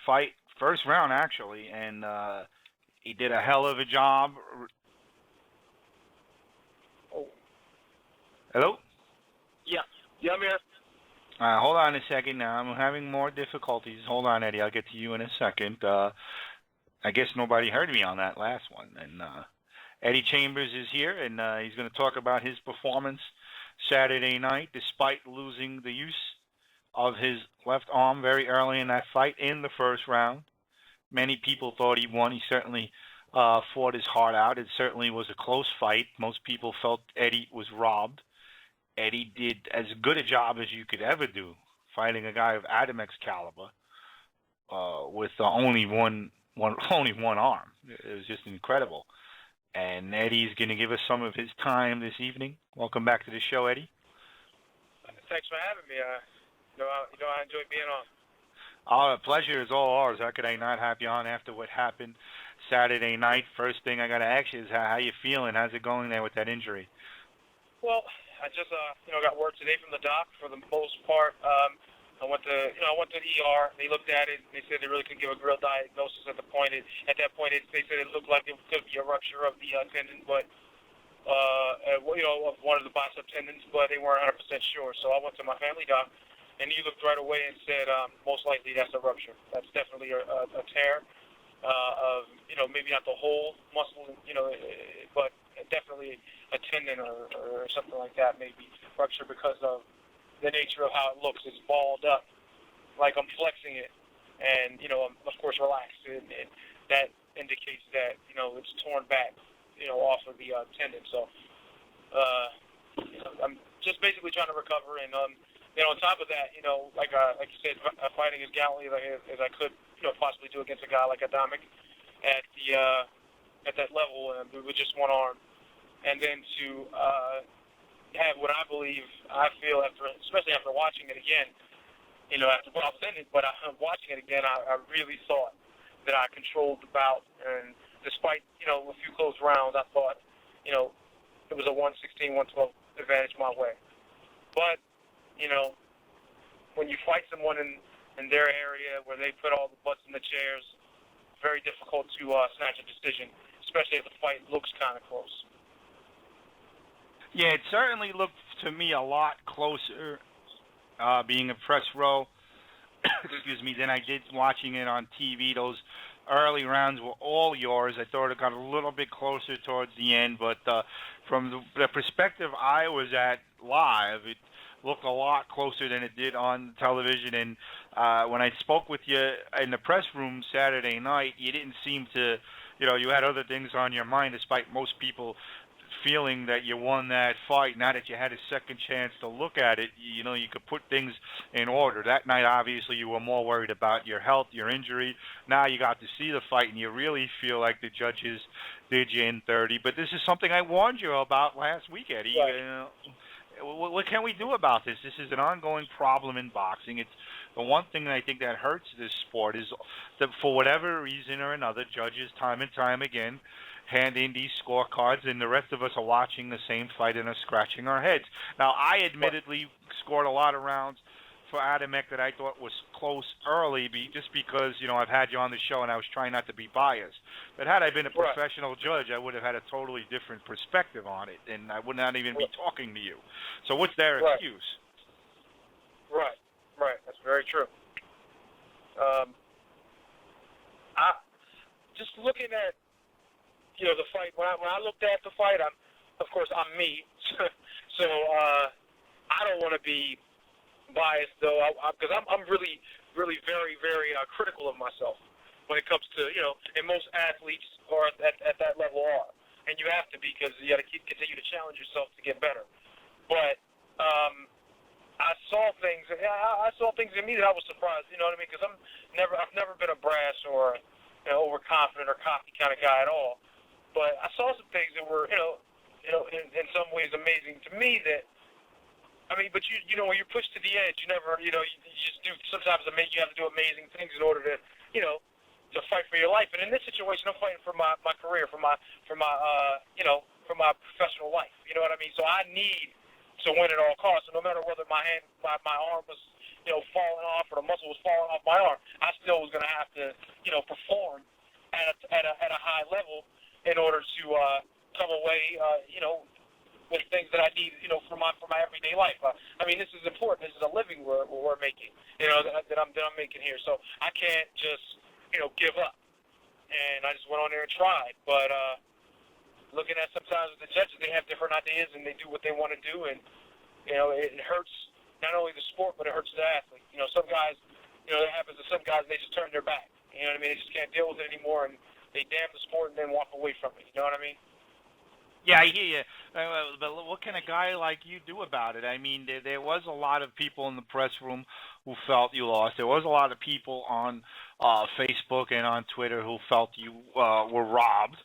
fight, first round actually, and he did a hell of a job. Oh. Hello? Yeah, I'm here. Hold on a second now. I'm having more difficulties. Hold on, Eddie. I'll get to you in a second. I guess nobody heard me on that last one. And Eddie Chambers is here, and he's going to talk about his performance Saturday night, despite losing the use of his left arm very early in that fight in the first round. Many people thought he won. He certainly fought his heart out. It certainly was a close fight. Most people felt Eddie was robbed. Eddie did as good a job as you could ever do fighting a guy of Adamek's caliber with only one arm. It was just incredible. And Eddie's going to give us some of his time this evening. Welcome back to the show, Eddie. Thanks for having me. I enjoy being on. Oh, the pleasure is all ours. How could I not have you on after what happened Saturday night? First thing I got to ask you is how you feeling? How's it going there with that injury? Well, I just got word today from the doc. For the most part, I went to the ER. They looked at it. And they said they really couldn't give a real diagnosis at that point. They said it looked like it could be a rupture of the tendon, but of one of the bicep tendons, but they weren't 100% sure. So I went to my family doc, and he looked right away and said, most likely that's a rupture. That's definitely a tear of maybe not the whole muscle, but definitely a tendon or something like that, maybe rupture because of the nature of how it looks. It's balled up, like I'm flexing it, and I'm, of course, relaxed, and that indicates that it's torn back, off of the tendon. So I'm just basically trying to recover, and on top of that, like you said, fighting as gallantly as I could, possibly do against a guy like Adamek at that level, and with just one arm. And then to have what I feel especially after watching it again, after I was in it, but watching it again, I really thought that I controlled the bout. And despite, a few close rounds, I thought, it was a 116, 112 advantage my way. But, when you fight someone in their area where they put all the butts in the chairs, very difficult to snatch a decision, especially if the fight looks kind of close. Yeah, it certainly looked to me a lot closer, being a press row, than I did watching it on TV. Those early rounds were all yours. I thought it got a little bit closer towards the end, but from the perspective I was at live, it looked a lot closer than it did on television. And when I spoke with you in the press room Saturday night, you didn't seem to, you had other things on your mind, despite most people feeling that you won that fight. Now that you had a second chance to look at it, you could put things in order. That night, obviously, you were more worried about your health, your injury. Now you got to see the fight, and you really feel like the judges did you in 30. But this is something I warned you about last week, Eddie. Right. What can we do about this? This is an ongoing problem in boxing. It's the one thing that I think that hurts this sport is that for whatever reason or another, judges time and time again hand in these scorecards, and the rest of us are watching the same fight and are scratching our heads. Now, I admittedly scored a lot of rounds for Adamek that I thought was close early, just because, I've had you on the show and I was trying not to be biased. But had I been a professional judge, I would have had a totally different perspective on it, and I would not even be talking to you. So what's their excuse? Right. That's very true. Just looking at the fight. When I looked at the fight, I'm me, so I don't want to be biased though, because I'm really, really very, very critical of myself when it comes to and most athletes are at that level are, and you have to be, because you got to continue to challenge yourself to get better. But I saw things in me that I was surprised. You know what I mean? Because I've never been a brash or overconfident or cocky kind of guy at all. But I saw some things that were, in some ways amazing to me. But when you're pushed to the edge, you never, you just do. Sometimes you have to do amazing things in order to, to fight for your life. And in this situation, I'm fighting for my career, for my professional life. You know what I mean? So I need to win at all costs. So no matter whether my arm was, falling off, or the muscle was falling off my arm, I still was going to have to, perform at a high level in order to come away, with things that I need, for my everyday life. I mean, this is important. This is a living we're making, that I'm making here. So I can't just, give up. And I just went on there and tried. But looking at sometimes the judges, they have different ideas and they do what they want to do, and it hurts not only the sport, but it hurts the athlete. Some guys, it happens to some guys, they just turn their back. You know what I mean? They just can't deal with it anymore, and they damn the sport and then walk away from it. You know what I mean? Yeah, I hear you. But what can a guy like you do about it? I mean, there was a lot of people in the press room who felt you lost. There was a lot of people on Facebook and on Twitter who felt you were robbed.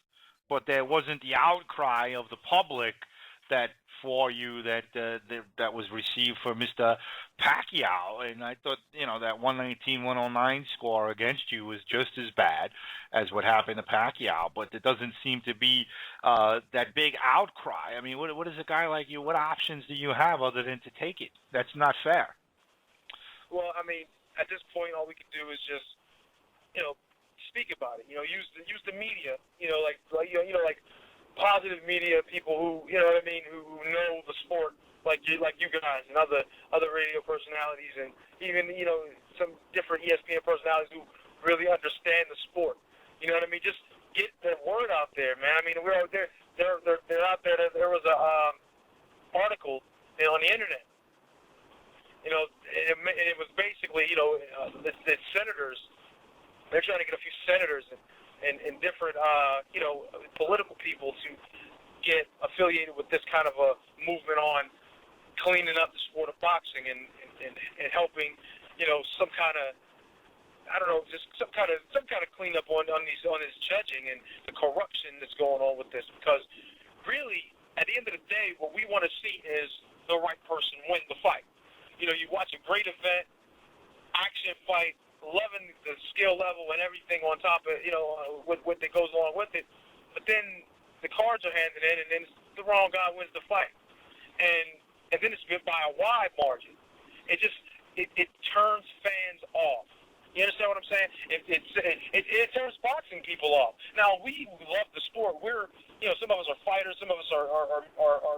But there wasn't the outcry of the public that was received for Mr. Pacquiao. And I thought, that 119-109 score against you was just as bad as what happened to Pacquiao. But there doesn't seem to be that big outcry. I mean, what is a guy like you? What options do you have other than to take it? That's not fair. Well, I mean, at this point, all we can do is just, speak about it. Use the media. Like positive media, people who, who know the sport, like you guys and other radio personalities, and even some different ESPN personalities who really understand the sport. You know what I mean? Just get the word out there, man. I mean, we're out there. They're out there. There was a article on the internet. It was basically the senators. They're trying to get a few senators and different political people to get affiliated with this kind of a movement on cleaning up the sport of boxing and helping some kind of, I don't know, just some kind of cleanup on this judging and the corruption that's going on with this. Because really, at the end of the day, what we want to see is the right person win the fight. You watch a great event, action fight, loving the skill level and everything on top of what that goes along with it, but then the cards are handed in, and then the wrong guy wins the fight, and then it's by a wide margin. It turns fans off. You understand what I'm saying? It turns boxing people off. Now, we love the sport. We're some of us are fighters, some of us are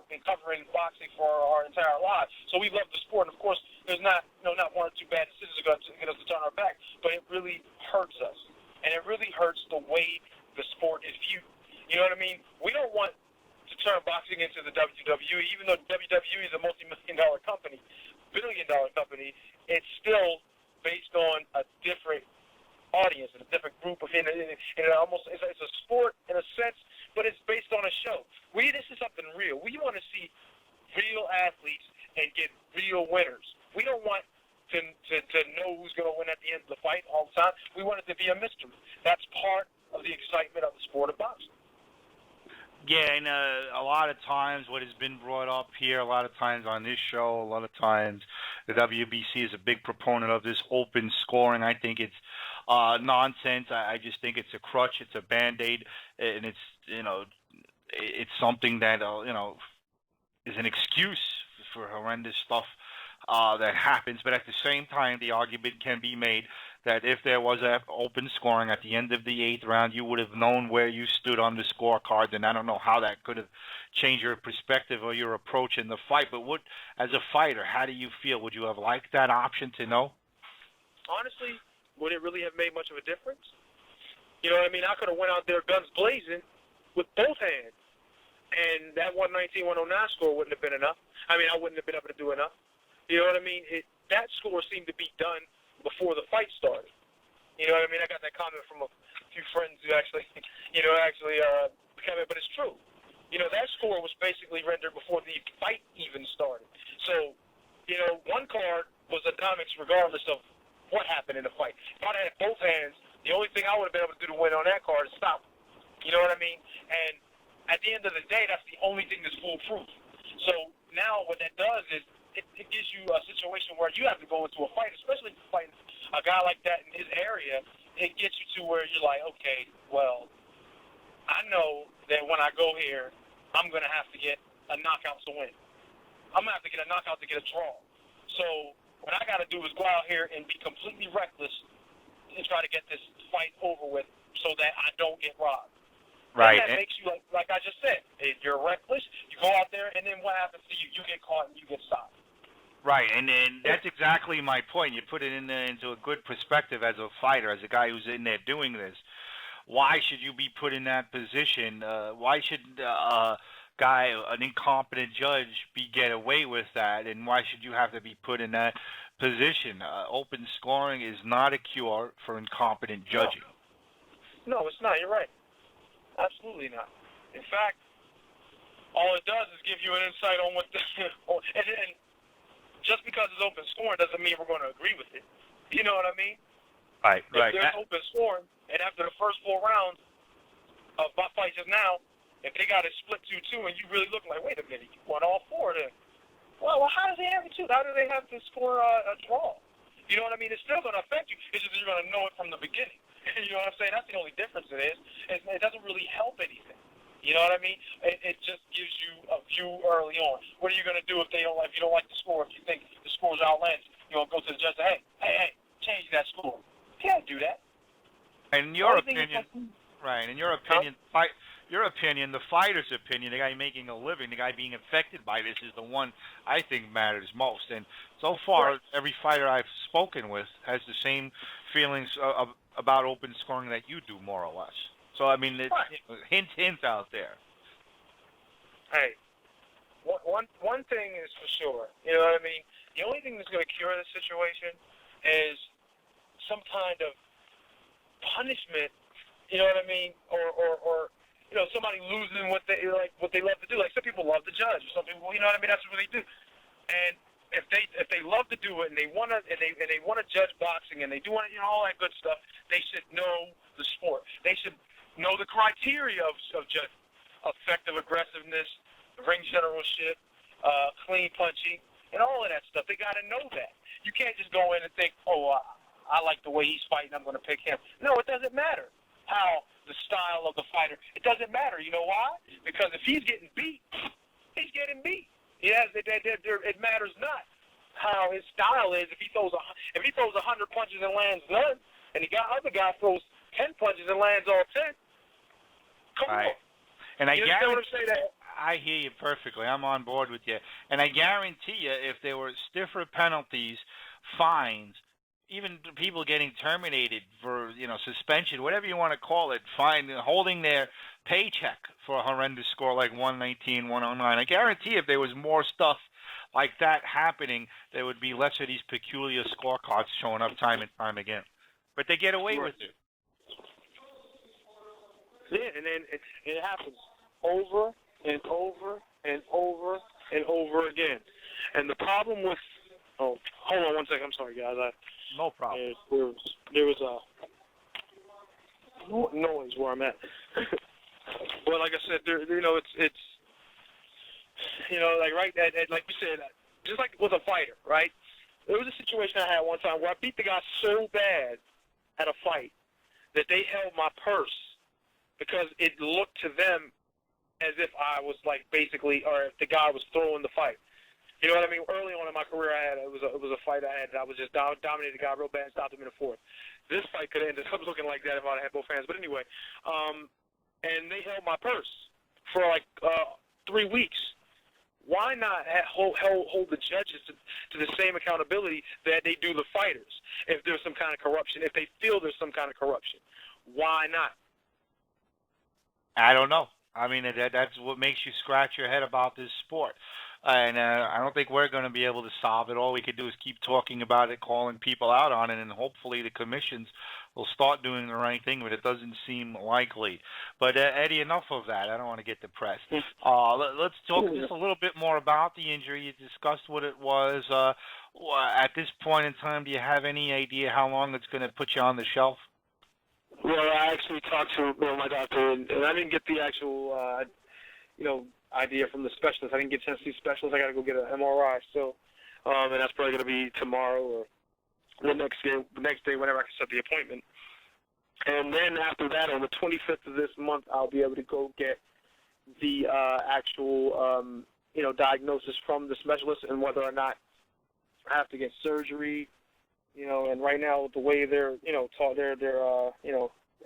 been covering boxing for our entire lives. So we love the sport. And of course, there's not one or two bad decisions going to get us to turn our back, but it really hurts us, and it really hurts the way the sport is viewed. You know what I mean? We don't want to turn boxing into the WWE, even though WWE is a multi-million-dollar company, billion-dollar company. It's still based on a different audience and a different group of, and it's a sport in a sense, but it's based on a show. This is something real. We want to see real athletes and get real winners. We don't want to know who's going to win at the end of the fight all the time. We want it to be a mystery. That's part of the excitement of the sport of boxing. Yeah, and a lot of times what has been brought up here, a lot of times on this show, a lot of times the WBC is a big proponent of this open scoring. I think it's nonsense. I just think it's a crutch, it's a Band-Aid, and it's it's something that is an excuse for horrendous stuff that happens. But at the same time, the argument can be made that if there was an open scoring at the end of the 8th round, you would have known where you stood on the scorecard, and I don't know how that could have changed your perspective or your approach in the fight. But as a fighter, how do you feel? Would you have liked that option to know? Honestly, would it really have made much of a difference? You know what I mean? I could have went out there guns blazing with both hands, and that 119-109 score wouldn't have been enough. I mean, I wouldn't have been able to do enough. You know what I mean? That score seemed to be done before the fight started. You know what I mean? I got that comment from a few friends who actually comment, but it's true. That score was basically rendered before the fight even started. So, one card was Adamek's regardless of what happened in the fight. If I'd had both hands, the only thing I would have been able to do to win on that card is stop him. You know what I mean? And at the end of the day, that's the only thing that's foolproof. So now what that does is it gives you a situation where you have to go into a fight, especially fighting a guy like that in his area. It gets you to where you're like, okay, well, I know that when I go here, I'm going to have to get a knockout to win. I'm going to have to get a knockout to get a draw. So what I got to do is go out here and be completely reckless, to try to get this fight over with so that I don't get robbed. Right. And that makes you, like I just said, you're reckless. You go out there, and then what happens to you? You get caught and you get stopped. Right, and that's exactly my point. You put it into a good perspective as a fighter, as a guy who's in there doing this. Why should you be put in that position? Why should an incompetent judge, get away with that? And why should you have to be put in that position? Open scoring is not a cure for incompetent judging. No, it's not. You're right. Absolutely not. In fact, all it does is give you an insight on what the and just because it's open scoring doesn't mean we're going to agree with it. You know what I mean? Right. If there's open scoring, and after the first 4 rounds of my fights now, if they got it split 2-2, and you really look like, wait a minute, you won all 4 then. Well, how does they have it 2? How do they have to score a draw? You know what I mean? It's still going to affect you. It's just you're going to know it from the beginning. You know what I'm saying? That's the only difference it is. It doesn't really help anything. You know what I mean? It just gives you a view early on. What are you going to do if you don't like the score? If you think the score's outlandish, you're going to go to the judge and say, hey, change that score. You can't do that. And in your opinion, right? In your opinion, the fighter's opinion, the guy making a living, the guy being affected by this, is the one I think matters most. And so far, every fighter I've spoken with has the same feelings about open scoring that you do, more or less. So, I mean, it's hint out there. Hey, one thing is for sure. You know what I mean? The only thing that's going to cure the situation is some kind of punishment. You know what I mean? Or you know, somebody losing what they love to do. Like some people love to judge. Some people, you know what I mean? That's what they do. And if they love to do it and they want to judge boxing and they do want to, you know, all that good stuff, they should know the sport. They should know the criteria of judging: effective aggressiveness, ring generalship, clean punching, and all of that stuff. They got to know that. You can't just go in and think, I like the way he's fighting, I'm going to pick him. No, it doesn't matter how the style of the fighter. It doesn't matter. You know why? Because if he's getting beat, he's getting beat. Yes, it matters not how his style is. If he throws 100 punches and lands none, and the other guy throws 10 punches and lands all 10. Come on. And you understand what I'm saying? I hear you perfectly. I'm on board with you. And I guarantee you, if there were stiffer penalties, fines, even people getting terminated for, suspension, whatever you want to call it, holding their paycheck for a horrendous score like 119, 109. I guarantee if there was more stuff like that happening, there would be less of these peculiar scorecards showing up time and time again. But they get away with it. Yeah, and then it happens over and over and over and over again. And the problem with hold on one second. I'm sorry, guys. No problem. There was a noise where I'm at. Well, like I said, it's like we said, just like with a fighter, right? There was a situation I had one time where I beat the guy so bad at a fight that they held my purse because it looked to them as if I was or if the guy was throwing the fight. You know what I mean? Early on in my career, it was a fight I had, and I was just dominated the guy real bad and stopped him in the 4th. This fight could have ended up looking like that if I had both hands. But anyway, and they held my purse for 3 weeks. Why not hold the judges to the same accountability that they do the fighters if there's some kind of corruption, if they feel there's some kind of corruption? Why not? I don't know. I mean, that's what makes you scratch your head about this sport. And I don't think we're going to be able to solve it. All we can do is keep talking about it, calling people out on it, and hopefully the commissions will start doing the right thing, but it doesn't seem likely. But, Eddie, enough of that. I don't want to get depressed. Let's talk just a little bit more about the injury. You discussed what it was. At this point in time, do you have any idea how long it's going to put you on the shelf? Well, I actually talked to my doctor, and I didn't get the actual, idea from the specialist. I didn't get a chance to see specialist. I got to go get an MRI. So, and that's probably going to be tomorrow or the next day, whenever I can set the appointment. And then after that, on the 25th of this month, I'll be able to go get the actual, diagnosis from the specialist and whether or not I have to get surgery, and right now the way they're, taught their their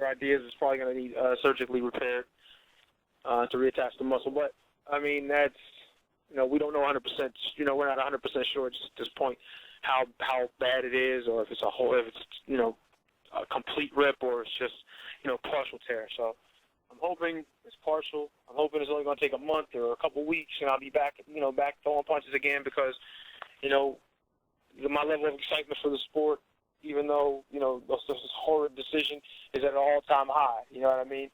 ideas is probably going to need surgically repaired to reattach the muscle. But I mean, that's, we don't know 100%. We're not 100% sure at this point how bad it is, or if it's a complete rip, or it's just partial tear. So I'm hoping it's partial. I'm hoping it's only going to take a month or a couple weeks, and I'll be back throwing punches again, because my level of excitement for the sport, even though this horrid decision, is at an all-time high. You know what I mean?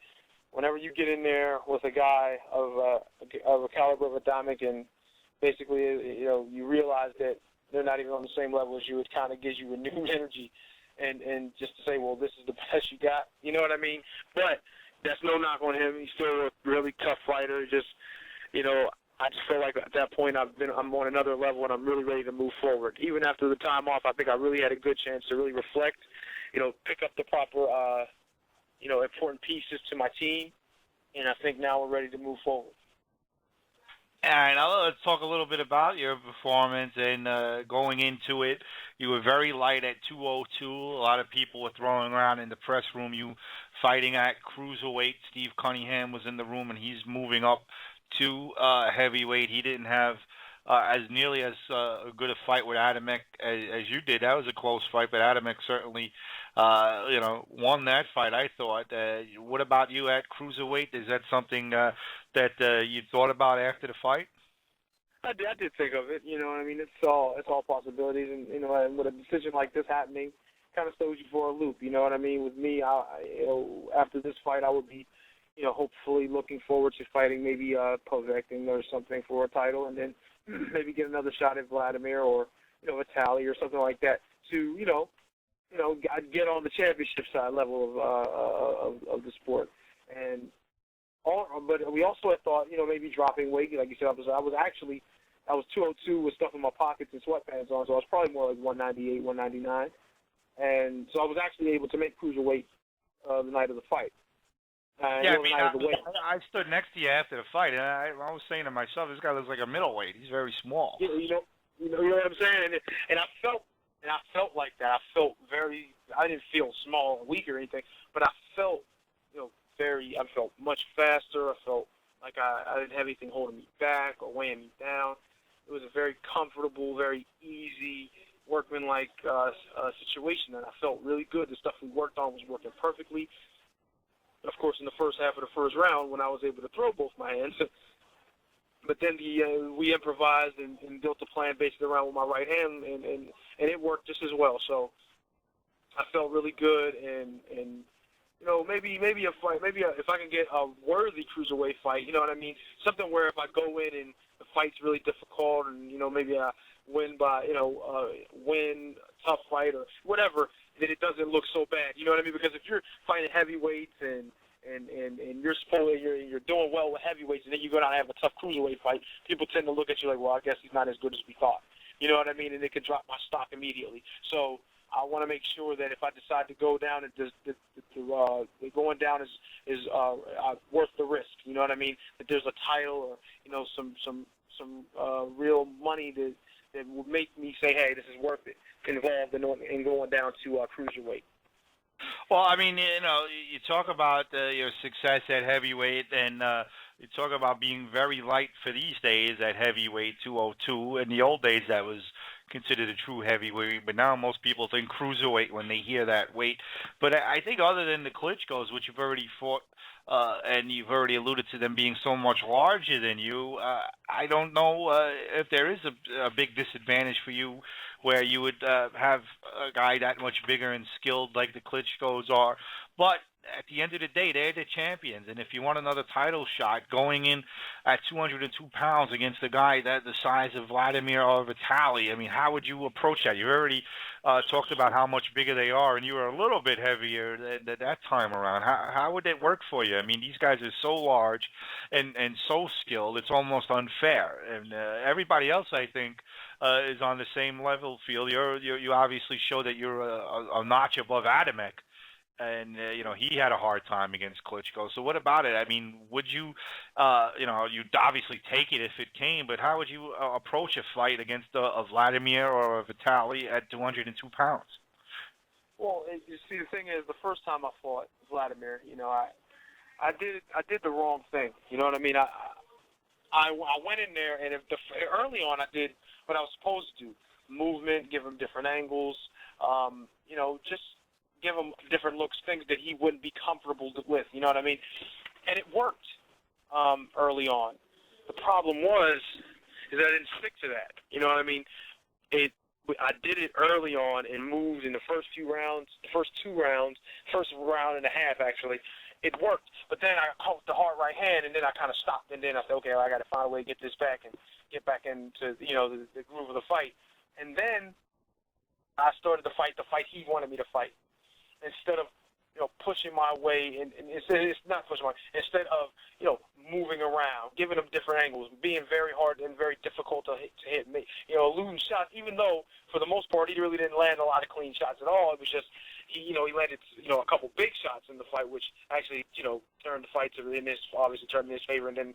Whenever you get in there with a guy of a caliber of Adamek, and basically you realize that they're not even on the same level as you, it kind of gives you renewed energy, and just to say, well, this is the best you got. You know what I mean? But that's no knock on him. He's still a really tough fighter. Just I just feel like at that point I'm on another level, and I'm really ready to move forward. Even after the time off, I think I really had a good chance to really reflect, pick up the proper, important pieces to my team, and I think now we're ready to move forward. All right, now let's talk a little bit about your performance. And going into it, you were very light at 202. A lot of people were throwing around in the press room you fighting at cruiserweight. Steve Cunningham was in the room, and he's moving up to heavyweight. He didn't have as nearly as good a fight with Adamek as you did. That was a close fight, but Adamek certainly won that fight, I thought. What about you at cruiserweight? Is that something that you thought about after the fight? I did think of it. I mean, it's all possibilities, and and with a decision like this happening, kind of throws you for a loop. You know what I mean? With me, after this fight, I would be hopefully looking forward to fighting maybe Povectin or something for a title, and then maybe get another shot at Vladimir or Vitaly or something like that to get on the championship side level of the sport. But we also had thought maybe dropping weight, like you said. I was 202 with stuff in my pockets and sweatpants on, so I was probably more like 198, 199, and so I was actually able to make cruiserweight the night of the fight. I stood next to you after the fight, and I was saying to myself, this guy looks like a middleweight. He's very small. You know what I'm saying? And I felt like that. I didn't feel small or weak or anything, but I felt, I felt much faster. I felt like I didn't have anything holding me back or weighing me down. It was a very comfortable, very easy, workmanlike situation, and I felt really good. The stuff we worked on was working perfectly. Of course, in the first half of the first round, when I was able to throw both my hands, but then we improvised and built a plan based around with my right hand, and it worked just as well. So I felt really good, and maybe a fight, if I can get a worthy cruiserweight fight, you know what I mean? Something where if I go in and the fight's really difficult, and maybe I win by win tough fight or whatever, that it doesn't look so bad. You know what I mean? Because if you're fighting heavyweights and you're doing well with heavyweights, and then you go down and have a tough cruiserweight fight, people tend to look at you like, well, I guess he's not as good as we thought. You know what I mean? And it could drop my stock immediately. So I want to make sure that if I decide to go down, and going down is worth the risk. You know what I mean? That there's a title or some real money that would make me say, hey, this is worth it, involved in going down to cruiserweight. Well, I mean, you talk about your success at heavyweight, and you talk about being very light for these days at heavyweight 202. In the old days, that was considered a true heavyweight, but now most people think cruiserweight when they hear that weight. But I think other than the Klitschko's, which you've already fought, and you've already alluded to them being so much larger than you, I don't know if there is a big disadvantage for you where you would have a guy that much bigger and skilled like the Klitschko's are. But at the end of the day, they're the champions, and if you want another title shot, going in at 202 pounds against a guy that the size of Vladimir or Vitaly, I mean, how would you approach that? You already talked about how much bigger they are, and you were a little bit heavier that time around. How would it work for you? I mean, these guys are so large and so skilled, it's almost unfair. And everybody else, I think, is on the same level field. You obviously show that you're a notch above Adamek. And, he had a hard time against Klitschko. So what about it? I mean, would you, you'd obviously take it if it came, but how would you approach a fight against a Vladimir or a Vitaly at 202 pounds? Well, you see, the thing is, the first time I fought Vladimir, I did the wrong thing. You know what I mean? I went in there, and early on I did what I was supposed to do: movement, give him different angles, just give him different looks, things that he wouldn't be comfortable with. You know what I mean? And it worked early on. The problem is that I didn't stick to that. You know what I mean? I did it early on and moved in the first round and a half actually. It worked, but then I caught the hard right hand, and then I kind of stopped, and then I said, okay, well, I got to find a way to get this back and get back into the groove of the fight. And then I started to fight the fight he wanted me to fight, instead of pushing my way, and it's not pushing my way, instead of moving around, giving him different angles, being very hard and very difficult to hit me, eluding shots, even though for the most part he really didn't land a lot of clean shots at all. It was just he landed a couple big shots in the fight, which actually turned the fight obviously turned in his favor, and then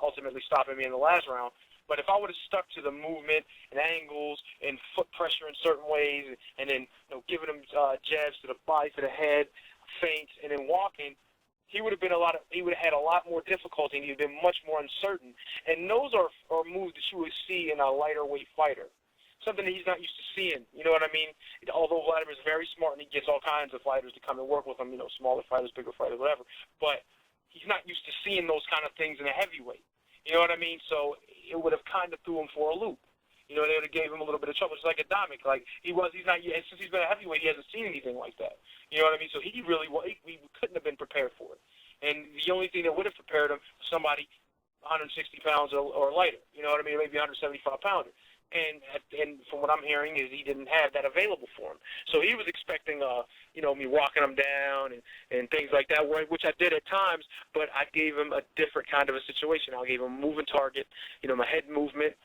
ultimately stopping me in the last round. But if I would have stuck to the movement and angles and foot pressure in certain ways, and then giving him jabs to the body, to the head, feints, and then walking, he would have had a lot more difficulty, and he'd been much more uncertain. And those are moves that you would see in a lighter weight fighter, something that he's not used to seeing. You know what I mean? Although Vladimir's very smart and he gets all kinds of fighters to come and work with him, smaller fighters, bigger fighters, whatever. But he's not used to seeing those kind of things in a heavyweight. You know what I mean? So it would have kind of threw him for a loop. They would have gave him a little bit of trouble. It's like Adamek. Like he's not, since he's been a heavyweight, he hasn't seen anything like that. You know what I mean? So he couldn't have been prepared for it. And the only thing that would have prepared him was somebody 160 pounds or lighter. You know what I mean? Maybe 175 pounder. And from what I'm hearing is he didn't have that available for him. So he was expecting, me walking him down and things like that, which I did at times, but I gave him a different kind of a situation. I gave him a moving target, my head movement,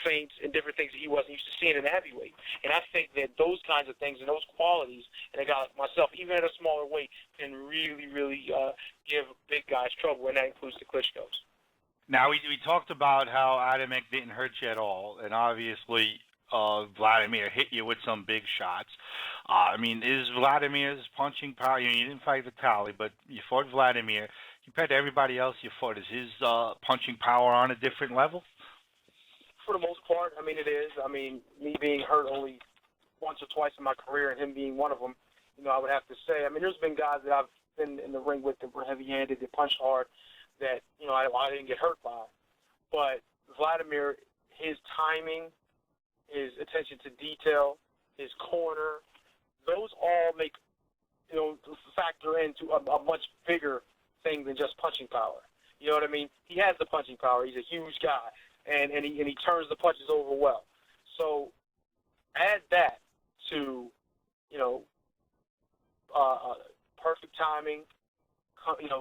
feints, and different things that he wasn't used to seeing in a heavyweight. And I think that those kinds of things and those qualities, and a guy like myself, even at a smaller weight, can really, really give big guys trouble, and that includes the Klitschko's. Now, we talked about how Adamek didn't hurt you at all, and obviously Vladimir hit you with some big shots. Is Vladimir's punching power, you didn't fight Vitaly, but you fought Vladimir. Compared to everybody else you fought, is his punching power on a different level? For the most part, it is. Me being hurt only once or twice in my career and him being one of them, I would have to say. There's been guys that I've been in the ring with that were heavy-handed, that punched hard, that I didn't get hurt by. But Vladimir, his timing, his attention to detail, his corner, those all make factor into a much bigger thing than just punching power. You know what I mean? He has the punching power. He's a huge guy, and he turns the punches over well. So add that to perfect timing,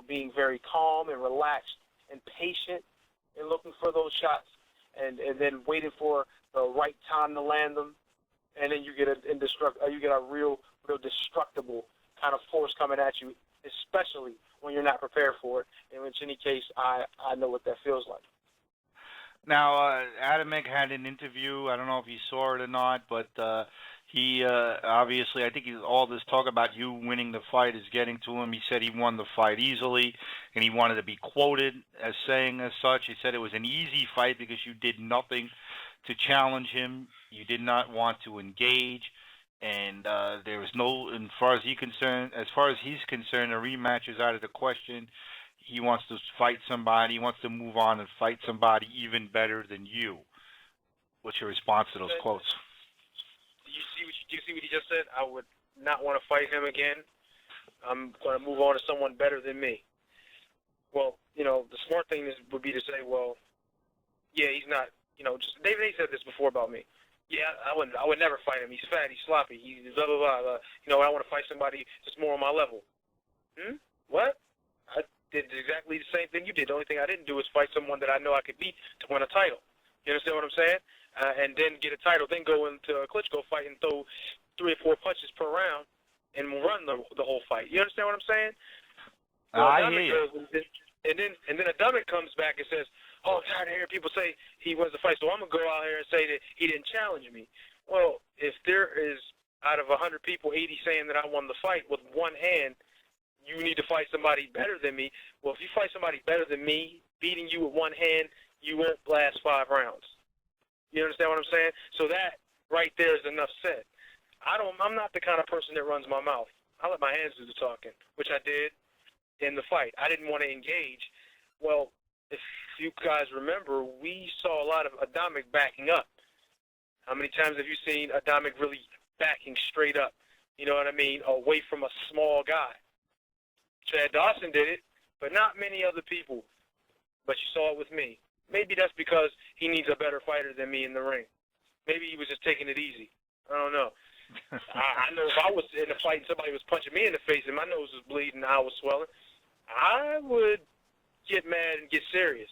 being very calm and relaxed and patient and looking for those shots, and then waiting for the right time to land them, and then you get a real destructible kind of force coming at you, especially when you're not prepared for it. In any case, I know what that feels like. Now, Adamek had an interview. I don't know if you saw it or not, but he obviously, I think all this talk about you winning the fight is getting to him. He said he won the fight easily, and he wanted to be quoted as saying as such. He said it was an easy fight because you did nothing to challenge him. You did not want to engage, and there was no, as far as he's concerned, a rematch is out of the question. He wants to fight somebody. He wants to move on and fight somebody even better than you. What's your response to those quotes? Do you see what he just said? I would not want to fight him again. I'm going to move on to someone better than me. Well, the smart thing would be to say, well, yeah, he's not, just David A. said this before about me. Yeah, I would never fight him. He's fat. He's sloppy. He's blah, blah, blah. I want to fight somebody that's more on my level. What? I did exactly the same thing you did. The only thing I didn't do is fight someone that I know I could beat to win a title. You understand what I'm saying? And then get a title, then go into a Klitschko fight and throw 3 or 4 punches per round and run the whole fight. You understand what I'm saying? I hear you. And then Adamek comes back and says, "Oh, I'm tired of hearing people say he wins the fight, so I'm gonna go out here and say that he didn't challenge me." Well, if there is out of 100 people, 80 saying that I won the fight with one hand, you need to fight somebody better than me. Well, if you fight somebody better than me, beating you with one hand, you won't last 5 rounds. You understand what I'm saying? So that right there is enough said. I'm not the kind of person that runs my mouth. I let my hands do the talking, which I did in the fight. I didn't want to engage. Well, if you guys remember, we saw a lot of Adamek backing up. How many times have you seen Adamek really backing straight up? You know what I mean? Away from a small guy. Chad Dawson did it, but not many other people. But you saw it with me. Maybe that's because he needs a better fighter than me in the ring. Maybe he was just taking it easy. I don't know. I know if I was in a fight and somebody was punching me in the face and my nose was bleeding and I was swelling, I would get mad and get serious.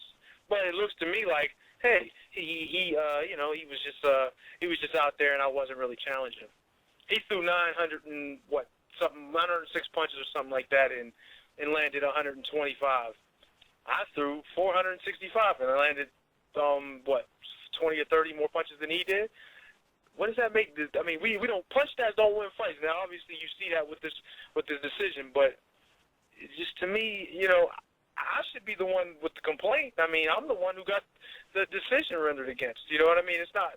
But it looks to me like, hey, he was just out there and I wasn't really challenging him. He threw 906 punches or something like that and landed 125. I threw 465 and I landed 20 or 30 more punches than he did. What does that make? I mean, we don't punch stats don't win fights. Now, obviously, you see that with this decision, but it's just to me, I should be the one with the complaint. I mean, I'm the one who got the decision rendered against. You know what I mean? It's not.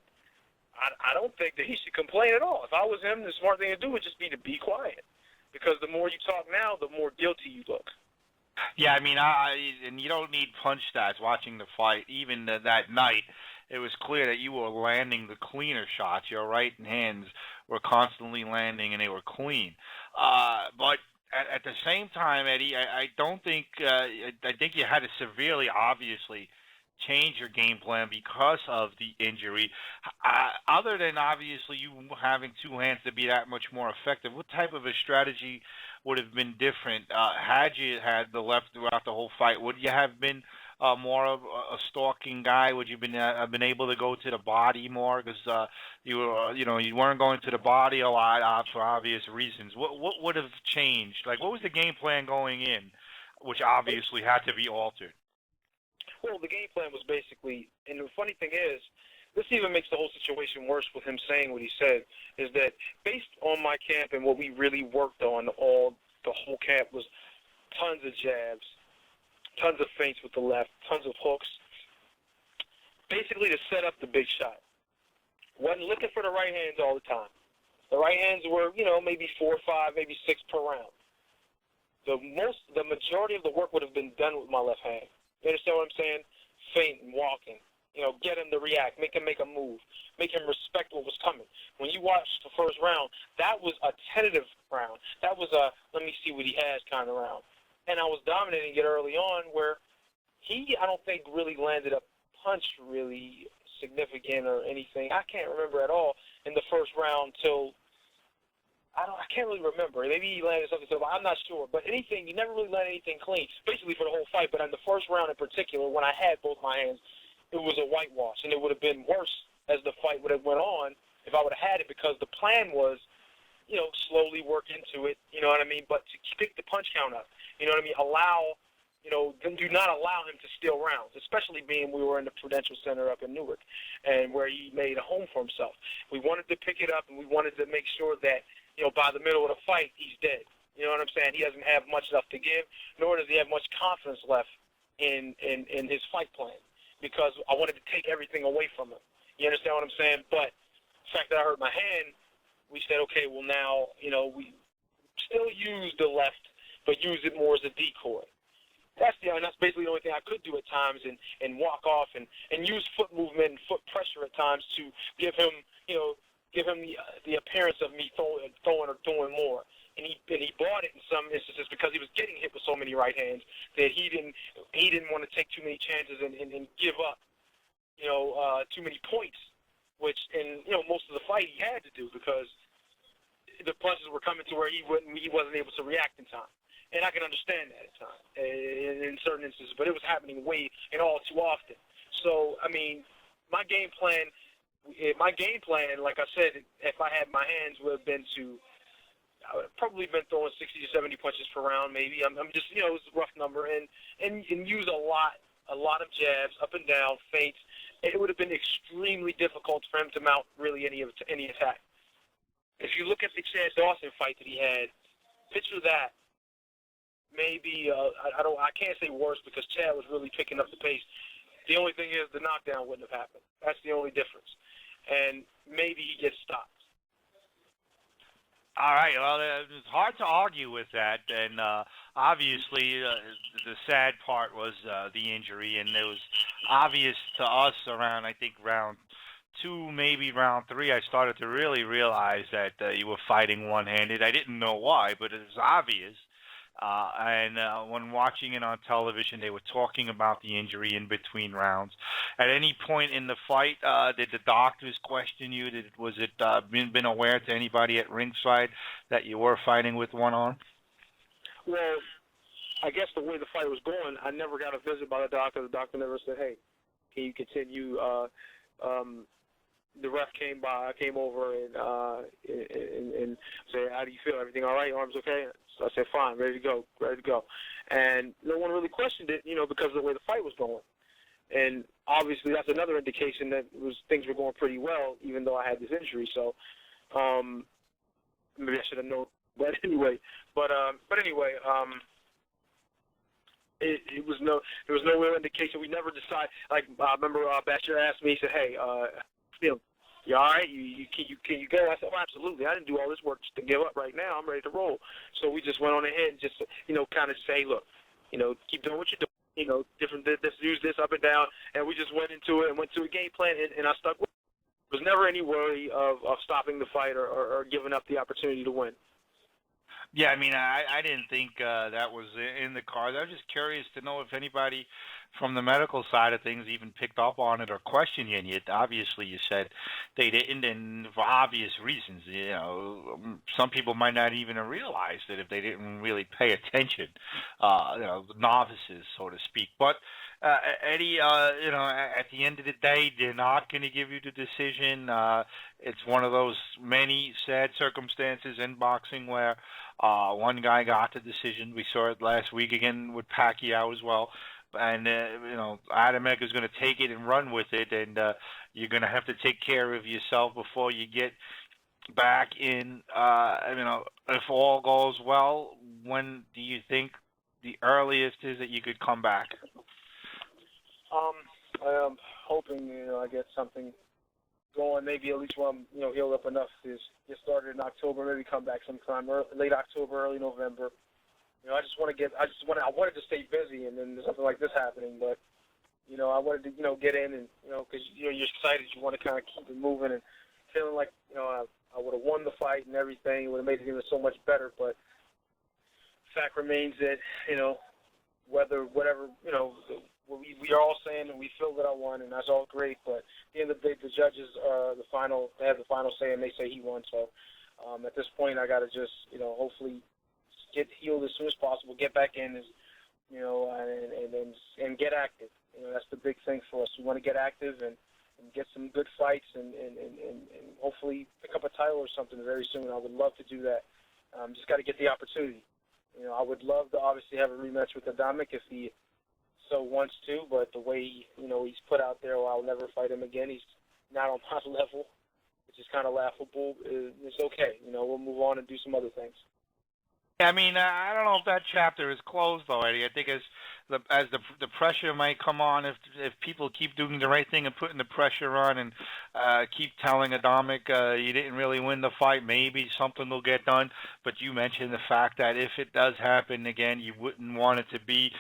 I don't think that he should complain at all. If I was him, the smart thing to do would just be to be quiet, because the more you talk now, the more guilty you look. Yeah, I mean, and you don't need punch stats watching the fight. Even that night, it was clear that you were landing the cleaner shots. Your right hands were constantly landing, and they were clean. But at the same time, Eddie, I don't think I think you had to severely, obviously, change your game plan because of the injury. Other than obviously you having two hands to be that much more effective, what type of a strategy would have been different had you had the left throughout the whole fight? Would you have been more of a stalking guy? Would you have been able to go to the body more because you weren't going to the body a lot for obvious reasons? What would have changed? Like, what was the game plan going in, which obviously had to be altered? Well, the game plan was basically, and the funny thing is, this even makes the whole situation worse with him saying what he said, is that based on my camp and what we really worked on, the whole camp was tons of jabs, tons of feints with the left, tons of hooks, basically to set up the big shot. Wasn't looking for the right hands all the time. The right hands were, maybe 4 or 5, maybe 6 per round. The majority of the work would have been done with my left hand. You understand what I'm saying? Feinting, walking. Get him to react, make him make a move, make him respect what was coming. When you watched the first round, that was a tentative round. That was a let me see what he has kind of round. And I was dominating it early on where I don't think, really landed a punch really significant or anything. I can't remember at all in the first round till I can't really remember. Maybe he landed something, but I'm not sure. But he never really landed anything clean, basically for the whole fight. But in the first round in particular, when I had both my hands, it was a whitewash, and it would have been worse as the fight would have went on if I would have had it, because the plan was, slowly work into it, you know what I mean, but to pick the punch count up, you know what I mean, do not allow him to steal rounds, especially being we were in the Prudential Center up in Newark, and where he made a home for himself. We wanted to pick it up, and we wanted to make sure that, by the middle of the fight, he's dead. You know what I'm saying? He doesn't have much left to give, nor does he have much confidence left in his fight plan, because I wanted to take everything away from him. You understand what I'm saying? But the fact that I hurt my hand, we said, okay, well now, we still use the left, but use it more as a decoy. That's basically the only thing I could do at times, and walk off and use foot movement and foot pressure at times to give him, the appearance of me throwing or doing more. And he bought it in some instances because he was getting hit with so many right hands that he didn't want to take too many chances and give up, too many points, which in most of the fight he had to do because the punches were coming to where he wasn't able to react in time. And I can understand that at times in certain instances, but it was happening all too often. So I mean, my game plan, like I said, if I had my hands, would have been I would have probably been throwing 60 to 70 punches per round, maybe. I'm just, it was a rough number, and use a lot of jabs, up and down, feints. It would have been extremely difficult for him to mount really any attack. if you look at the Chad Dawson fight that he had, picture that. Maybe I can't say worse because Chad was really picking up the pace. The only thing is the knockdown wouldn't have happened. That's the only difference. And maybe he gets stopped. All right. Well, it's hard to argue with that, and obviously the sad part was the injury, and it was obvious to us around, I think, round 2, maybe round 3. I started to really realize that you were fighting one-handed. I didn't know why, but it was obvious. And when watching it on television, they were talking about the injury in between rounds. At any point in the fight, did the doctors question you? Was it been aware to anybody at ringside that you were fighting with one arm? Well, I guess the way the fight was going, I never got a visit by the doctor. The doctor never said, "Hey, can you continue?" The ref came over and said, "How do you feel? Everything all right? Arms okay?" So I said, "Fine, ready to go." And no one really questioned it, because of the way the fight was going. And obviously, that's another indication that things were going pretty well, even though I had this injury. So maybe I should have known. But anyway, there was no real indication. We never decided. Like I remember, Batcher asked me, he said, "Hey, you all right? Can you go?" I said, "Oh, absolutely. I didn't do all this work just to give up right now. I'm ready to roll." So we just went on ahead and just, kind of say, "Look, keep doing what you're doing. Let's use this up and down." And we just went into it and went to a game plan, and I stuck with it. There was never any worry of stopping the fight or giving up the opportunity to win. Yeah, I mean, I didn't think that was in the cards. I was just curious to know if anybody from the medical side of things even picked up on it or questioned you. And yet, obviously, you said they didn't, and for obvious reasons. Some people might not even have realized it if they didn't really pay attention. Novices, so to speak. But Eddie, at the end of the day, they're not going to give you the decision. It's one of those many sad circumstances in boxing where one guy got the decision. We saw it last week again with Pacquiao as well. And, Adamek is going to take it and run with it, and you're going to have to take care of yourself before you get back in. If all goes well, when do you think the earliest is that you could come back? I'm hoping, I get something going, maybe at least when I'm, healed up enough to get started in October, maybe come back sometime late October, early November. I wanted to stay busy, and then there's something like this happening, but, I wanted to, get in and, because, you're excited, you want to kind of keep it moving and feeling like, I would have won the fight and everything, it would have made it even so much better, but the fact remains that, whatever, we are all saying and we feel that I won, and that's all great, but at the end of the day, the judges they have the final say, and they say he won, so at this point, I got to just, hopefully get healed as soon as possible, get back in, and get active. That's the big thing for us. We want to get active and get some good fights and hopefully pick up a title or something very soon. I would love to do that. Just got to get the opportunity. I would love to obviously have a rematch with Adamek if he so wants to, but the way he's put out there, I'll never fight him again. He's not on my level, which is kind of laughable. It's okay. We'll move on and do some other things. I mean, I don't know if that chapter is closed, though, Eddie. I think as the pressure might come on, if people keep doing the right thing and putting the pressure on and keep telling Adamek you didn't really win the fight, maybe something will get done. But you mentioned the fact that if it does happen again, you wouldn't want it to be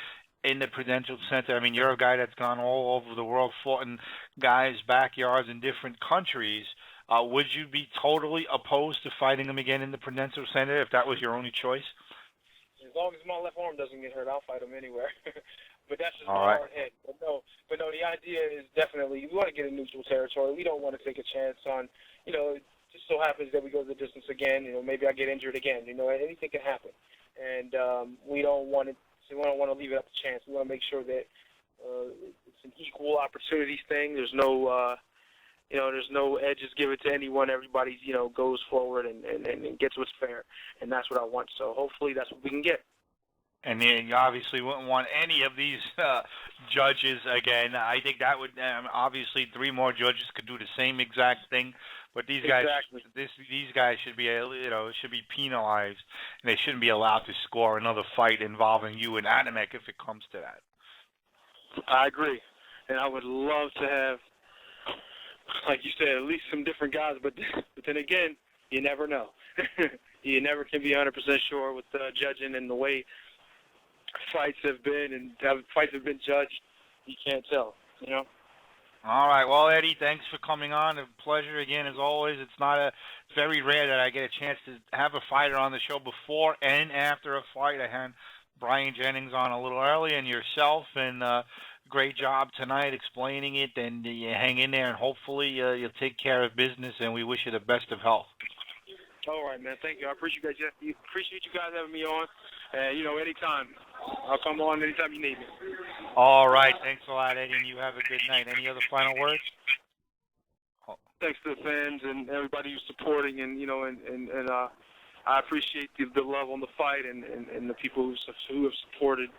in the Prudential Center. I mean, you're a guy that's gone all over the world, fought in guys' backyards in different countries. Would you be totally opposed to fighting him again in the Prudential Center if that was your only choice? As long as my left arm doesn't get hurt, I'll fight him anywhere. But that's just all my right. hard head. But no, the idea is definitely we want to get in neutral territory. We don't want to take a chance on, it just so happens that we go the distance again. Maybe I get injured again. Anything can happen, and we don't want it. So we don't want to leave it up to chance. We want to make sure that it's an equal opportunities thing. There's no there's no edges given to anyone. Everybody, goes forward and gets what's fair, and that's what I want. So hopefully that's what we can get. And you obviously wouldn't want any of these judges again. I think that would obviously 3 more judges could do the same exact thing, But these guys, Exactly. these guys should be, should be penalized, and they shouldn't be allowed to score another fight involving you and Adamek if it comes to that. I agree, and I would love to have, like you said, at least some different guys. But then again, you never know. You never can be 100% sure with judging and the way fights have been and how fights have been judged. You can't tell, you know. All right. Well, Eddie, thanks for coming on. A pleasure again, as always. It's very rare that I get a chance to have a fighter on the show before and after a fight. I had Brian Jennings on a little early, and yourself, and great job tonight explaining it. And you hang in there, and hopefully you'll take care of business, and we wish you the best of health. All right, man. Thank you. I appreciate you guys having me on. Anytime. I'll come on anytime you need me. All right. Thanks a lot, Eddie, and you have a good night. Any other final words? Thanks to the fans and everybody who's supporting, and I appreciate the love on the fight and the people who have supported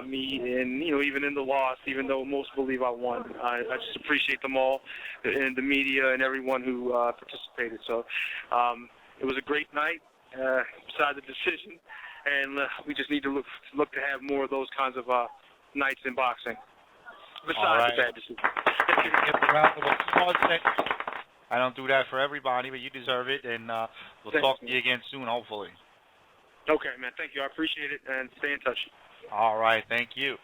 me, and even in the loss, even though most believe I won. I just appreciate them all, and the media and everyone who participated. So it was a great night, besides the decision, and we just need to look to have more of those kinds of nights in boxing. Besides the bad decision. I don't do that for everybody, but you deserve it, and we'll talk to you again soon, hopefully. Okay, man. Thank you. I appreciate it, and stay in touch. All right. Thank you.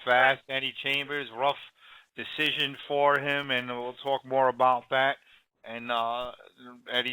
Fast Eddie Chambers, rough decision for him, and we'll talk more about that. And Eddie's